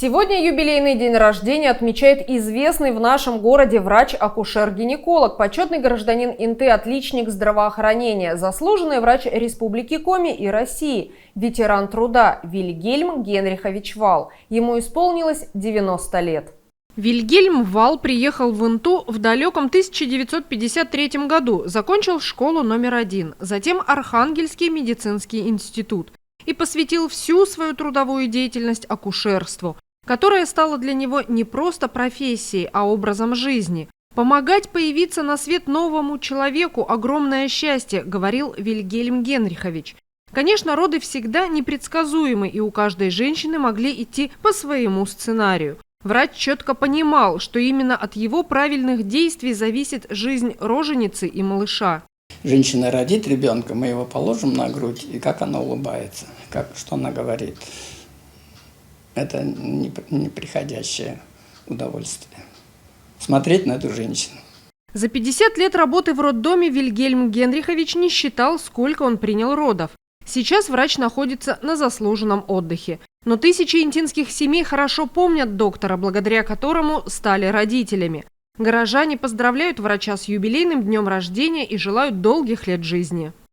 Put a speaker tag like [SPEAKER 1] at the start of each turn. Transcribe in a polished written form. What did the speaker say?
[SPEAKER 1] Сегодня юбилейный день рождения отмечает известный в нашем городе врач-акушер-гинеколог, почетный гражданин Инты, отличник здравоохранения, заслуженный врач Республики Коми и России, ветеран труда Вильгельм Генрихович Вал. Ему исполнилось 90 лет. Вильгельм Вал приехал в Инту в далеком 1953 году, закончил школу номер 1, затем Архангельский медицинский институт и посвятил всю свою трудовую деятельность акушерству, которое стало для него не просто профессией, а образом жизни. «Помогать появиться на свет новому человеку – огромное счастье», – говорил Вильгельм Генрихович. Конечно, роды всегда непредсказуемы, и у каждой женщины могли идти по своему сценарию. Врач четко понимал, что именно от его правильных действий зависит жизнь роженицы и малыша.
[SPEAKER 2] Женщина родит ребенка, мы его положим на грудь, и как она улыбается, что она говорит. Это неприходящее удовольствие. Смотреть на эту женщину.
[SPEAKER 1] За 50 лет работы в роддоме Вильгельм Генрихович не считал, сколько он принял родов. Сейчас врач находится на заслуженном отдыхе. Но тысячи интинских семей хорошо помнят доктора, благодаря которому стали родителями. Горожане поздравляют врача с юбилейным днем рождения и желают долгих лет жизни.